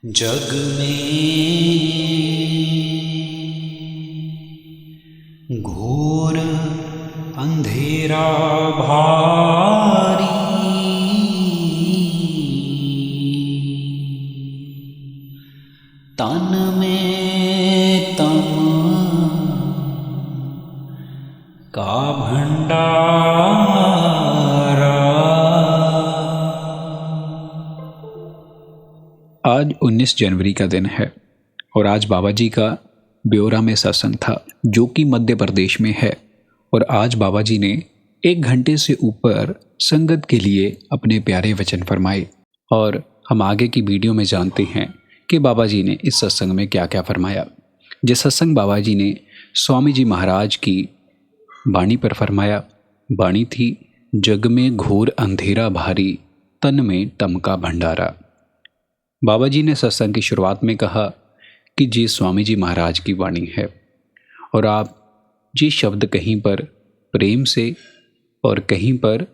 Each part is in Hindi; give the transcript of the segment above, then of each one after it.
जग में घोर अंधेरा भारी, तन में तम का भंडारा। आज 19 जनवरी का दिन है और आज बाबा जी का ब्योरा में सत्संग था, जो कि मध्य प्रदेश में है। और आज बाबा जी ने 1 घंटे से ऊपर संगत के लिए अपने प्यारे वचन फरमाए। और हम आगे की वीडियो में जानते हैं कि बाबा जी ने इस सत्संग में क्या क्या फरमाया। जिस सत्संग बाबा जी ने स्वामी जी महाराज की वाणी पर फरमाया, वाणी थी, जग में घोर अंधेरा भारी, तन में तम का भंडारा। बाबा जी ने सत्संग की शुरुआत में कहा कि ये स्वामी जी महाराज की वाणी है और आप ये शब्द कहीं पर प्रेम से और कहीं पर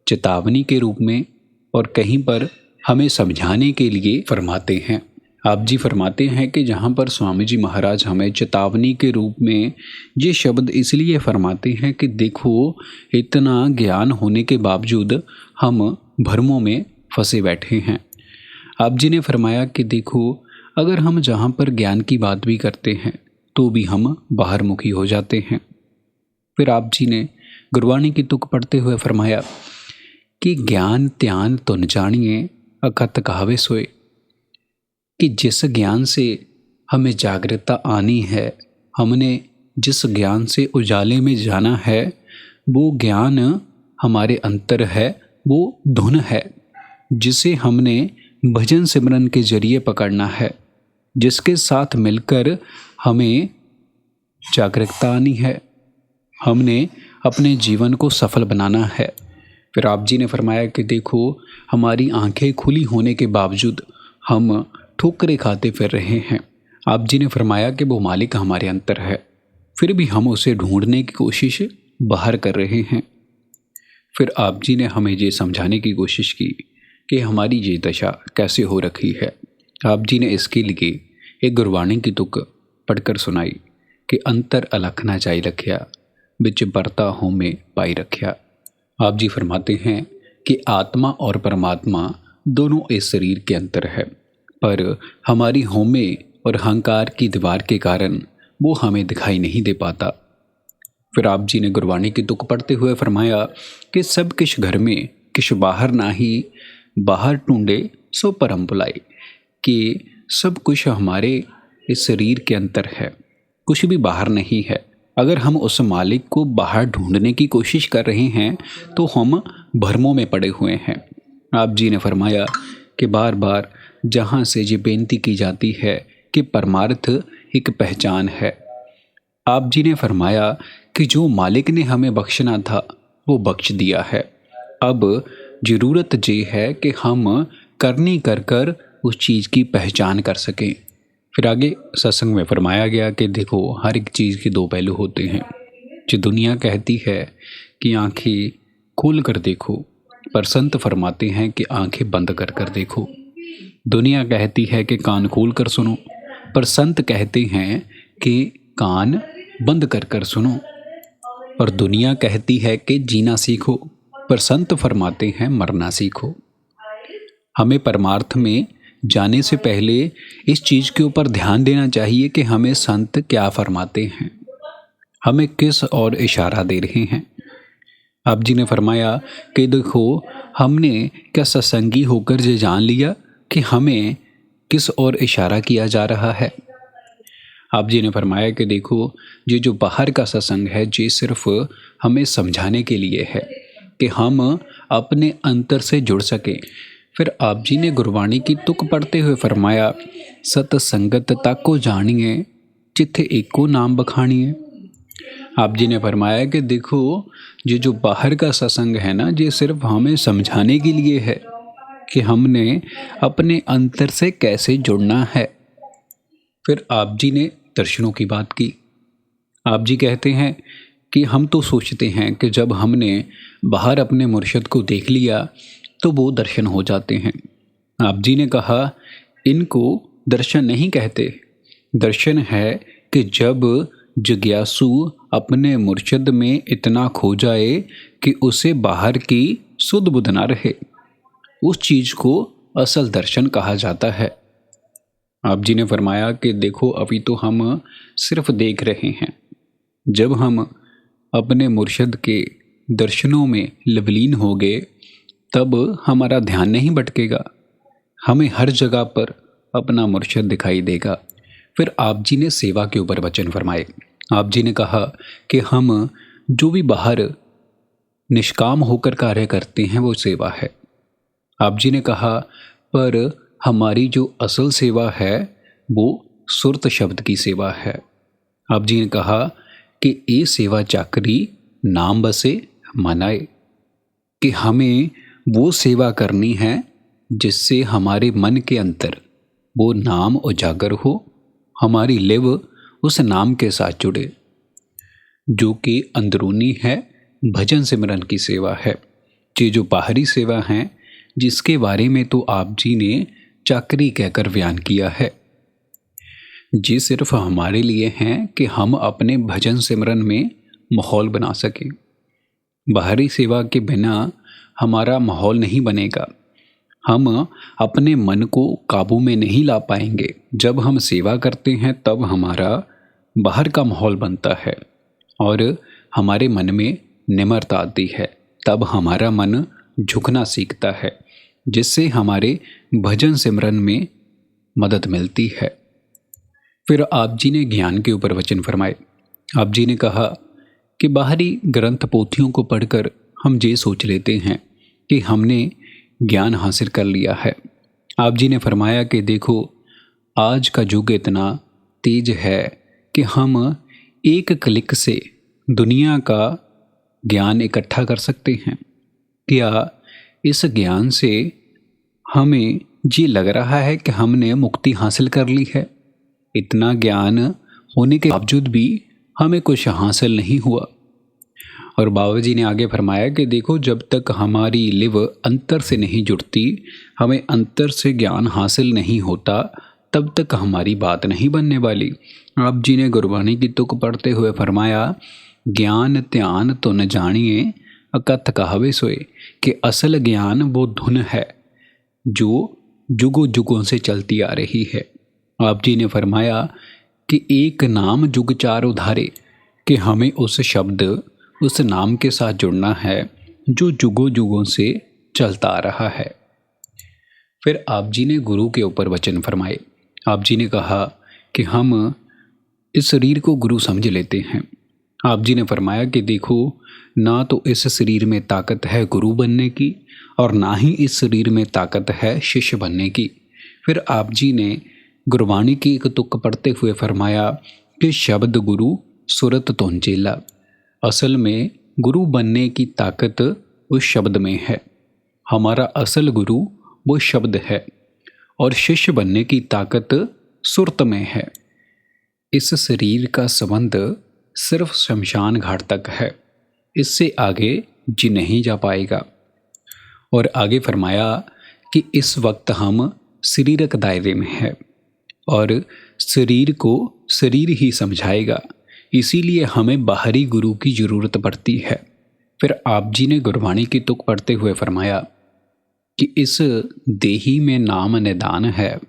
चेतावनी के रूप में और कहीं पर हमें समझाने के लिए फरमाते हैं। आप जी फरमाते हैं कि जहाँ पर स्वामी जी महाराज हमें चेतावनी के रूप में ये शब्द इसलिए फरमाते हैं कि देखो, इतना ज्ञान होने के बावजूद हम भ्रमों में फंसे बैठे हैं। आप जी ने फरमाया कि देखो, अगर हम जहाँ पर ज्ञान की बात भी करते हैं तो भी हम बाहरमुखी हो जाते हैं। फिर आप जी ने गुरबाणी की तुक पढ़ते हुए फरमाया कि ज्ञान त्यान तुन जानिए, अकत कहावे सोए, कि जिस ज्ञान से हमें जागृतता आनी है, हमने जिस ज्ञान से उजाले में जाना है, वो ज्ञान हमारे अंतर है, वो धुन है जिसे हमने भजन सिमरन के जरिए पकड़ना है, जिसके साथ मिलकर हमें जागरूकता आनी है, हमने अपने जीवन को सफल बनाना है। फिर आप जी ने फरमाया कि देखो, हमारी आंखें खुली होने के बावजूद हम ठोकरें खाते फिर रहे हैं। आप जी ने फरमाया कि वो मालिक हमारे अंतर है, फिर भी हम उसे ढूंढने की कोशिश बाहर कर रहे हैं। फिर आप जी ने हमें ये समझाने की कोशिश की कि हमारी ये दशा कैसे हो रखी है। आप जी ने इसके लिए एक गुरबाणी की तुक पढ़कर सुनाई कि अंतर अलख ना जाई रखिया, बिच बरता हो में पाई रखिया। आप जी फरमाते हैं कि आत्मा और परमात्मा दोनों इस शरीर के अंतर है, पर हमारी होमे और अहंकार की दीवार के कारण वो हमें दिखाई नहीं दे पाता। फिर आप जी ने गुरबाणी की तुक पढ़ते हुए फरमाया कि सब किश घर में किश बाहर नाही, बाहर ढूंढे सो परम बुलाए, कि सब कुछ हमारे इस शरीर के अंतर है, कुछ भी बाहर नहीं है। अगर हम उस मालिक को बाहर ढूंढने की कोशिश कर रहे हैं तो हम भ्रमों में पड़े हुए हैं। आप जी ने फरमाया कि बार बार जहाँ से ये बेनती की जाती है कि परमार्थ एक पहचान है। आप जी ने फरमाया कि जो मालिक ने हमें बख्शना था वो बख्श दिया है, अब ज़रूरत ये है कि हम करनी कर कर उस चीज़ की पहचान कर सकें। फिर आगे सत्संग में फरमाया गया कि देखो, हर एक चीज़ के 2 पहलू होते हैं। जो दुनिया कहती है कि आंखें खोल कर देखो, पर संत फरमाते हैं कि आंखें बंद कर कर देखो। दुनिया कहती है कि कान खोल कर सुनो, पर संत कहते हैं कि कान बंद कर कर सुनो। और दुनिया कहती है कि जीना सीखो, पर संत फरमाते हैं मरना सीखो। हमें परमार्थ में जाने से पहले इस चीज़ के ऊपर ध्यान देना चाहिए कि हमें संत क्या फरमाते हैं, हमें किस और इशारा दे रहे हैं। आप जी ने फरमाया कि देखो, हमने क्या सत्संगी होकर ये जान लिया कि हमें किस और इशारा किया जा रहा है। आप जी ने फरमाया कि देखो, ये जो बाहर का सत्संग है, ये सिर्फ हमें समझाने के लिए है कि हम अपने अंतर से जुड़ सकें। फिर आप जी ने गुरबाणी की तुक पढ़ते हुए फरमाया, सतसंगत ताको जानिए, जिथे एको नाम बखानिए। आप जी ने फरमाया कि देखो, ये जो बाहर का सत्संग है ना, ये सिर्फ हमें समझाने के लिए है कि हमने अपने अंतर से कैसे जुड़ना है। फिर आप जी ने दर्शनों की बात की। आप जी कहते हैं कि हम तो सोचते हैं कि जब हमने बाहर अपने मुर्शिद को देख लिया तो वो दर्शन हो जाते हैं। आप जी ने कहा, इनको दर्शन नहीं कहते। दर्शन है कि जब जिज्ञासु अपने मुर्शिद में इतना खो जाए कि उसे बाहर की सुध बुध ना रहे, उस चीज को असल दर्शन कहा जाता है। आप जी ने फरमाया कि देखो अभी तो हम सिर्फ देख रहे हैं, जब हम अपने मुर्शिद के दर्शनों में लवलीन हो गए तब हमारा ध्यान नहीं भटकेगा, हमें हर जगह पर अपना मुर्शिद दिखाई देगा। फिर आप जी ने सेवा के ऊपर वचन फरमाए। आप जी ने कहा कि हम जो भी बाहर निष्काम होकर कार्य करते हैं वो सेवा है। आप जी ने कहा पर हमारी जो असल सेवा है वो सुरत शब्द की सेवा है। आप जी ने कहा कि ये सेवा चाकरी नाम बसे मनाए, कि हमें वो सेवा करनी है जिससे हमारे मन के अंदर वो नाम उजागर हो, हमारी लिव उस नाम के साथ जुड़े, जो कि अंदरूनी है, भजन सिमरन की सेवा है। ये जो बाहरी सेवा है जिसके बारे में तो आप जी ने चाकरी कहकर बयान किया है, ये सिर्फ हमारे लिए हैं कि हम अपने भजन सिमरन में माहौल बना सकें। बाहरी सेवा के बिना हमारा माहौल नहीं बनेगा, हम अपने मन को काबू में नहीं ला पाएंगे। जब हम सेवा करते हैं तब हमारा बाहर का माहौल बनता है और हमारे मन में निम्रता आती है, तब हमारा मन झुकना सीखता है, जिससे हमारे भजन सिमरन में मदद मिलती है। फिर आप जी ने ज्ञान के ऊपर वचन फरमाए। आप जी ने कहा कि बाहरी ग्रंथ पोथियों को पढ़कर हम ये सोच लेते हैं कि हमने ज्ञान हासिल कर लिया है। आप जी ने फरमाया कि देखो आज का युग इतना तेज है कि हम एक क्लिक से दुनिया का ज्ञान इकट्ठा कर सकते हैं। क्या इस ज्ञान से हमें ये लग रहा है कि हमने मुक्ति हासिल कर ली है? इतना ज्ञान होने के बावजूद भी हमें कुछ हासिल नहीं हुआ। और बाबा जी ने आगे फरमाया कि देखो जब तक हमारी लिव अंतर से नहीं जुड़ती, हमें अंतर से ज्ञान हासिल नहीं होता, तब तक हमारी बात नहीं बनने वाली। आप जी ने गुरबाणी की तुक पढ़ते हुए फरमाया, ज्ञान ध्यान तो न जानिए अकथ कहवे सोए, कि असल ज्ञान वो धुन है जो जुगों जुगों से चलती आ रही है। आप जी ने फरमाया कि एक नाम जुग चार उधारे, कि हमें उस शब्द उस नाम के साथ जुड़ना है जो जुगों जुगों से चलता आ रहा है। फिर आप जी ने गुरु के ऊपर वचन फरमाए। आप जी ने कहा कि हम इस शरीर को गुरु समझ लेते हैं। आप जी ने फरमाया कि देखो ना तो इस शरीर में ताकत है गुरु बनने की और ना ही इस शरीर में ताकत है शिष्य बनने की। फिर आप जी ने गुरबाणी की एक तुक पढ़ते हुए फरमाया कि शब्द गुरु सुरत तोंचेला, असल में गुरु बनने की ताकत उस शब्द में है। हमारा असल गुरु वो शब्द है और शिष्य बनने की ताकत सुरत में है। इस शरीर का संबंध सिर्फ शमशान घाट तक है, इससे आगे जी नहीं जा पाएगा। और आगे फरमाया कि इस वक्त हम शरीरक दायरे में है और शरीर को शरीर ही समझाएगा, इसीलिए हमें बाहरी गुरु की जरूरत पड़ती है। फिर आप जी ने गुरबाणी की तुक पढ़ते हुए फरमाया कि इस देही में नाम निदान है,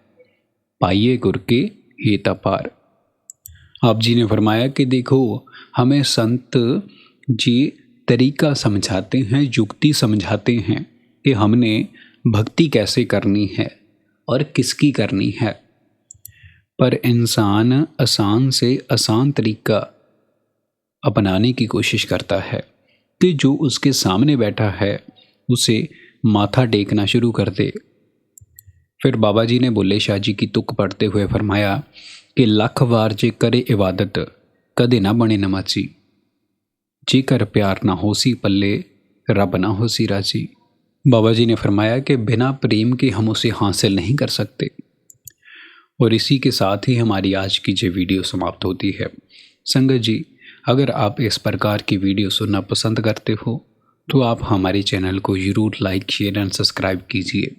पाइये गुर के हेता पार। आप जी ने फरमाया कि देखो हमें संत जी तरीका समझाते हैं, युक्ति समझाते हैं कि हमने भक्ति कैसे करनी है और किसकी करनी है। पर इंसान आसान से आसान तरीका अपनाने की कोशिश करता है कि जो उसके सामने बैठा है उसे माथा टेकना शुरू कर दे। फिर बाबा जी ने बुल्ले शाह जी की तुक पढ़ते हुए फरमाया कि लख वार जे करे इबादत कदे ना बने नमाची, जेकर प्यार ना होसी पल्ले रब ना होसी राजी। बाबा जी ने फरमाया कि बिना प्रेम के हम उसे हासिल नहीं कर सकते। और इसी के साथ ही हमारी आज की ये वीडियो समाप्त होती है। संगत जी, अगर आप इस प्रकार की वीडियो सुनना पसंद करते हो तो आप हमारे चैनल को ज़रूर लाइक शेयर एंड सब्सक्राइब कीजिए।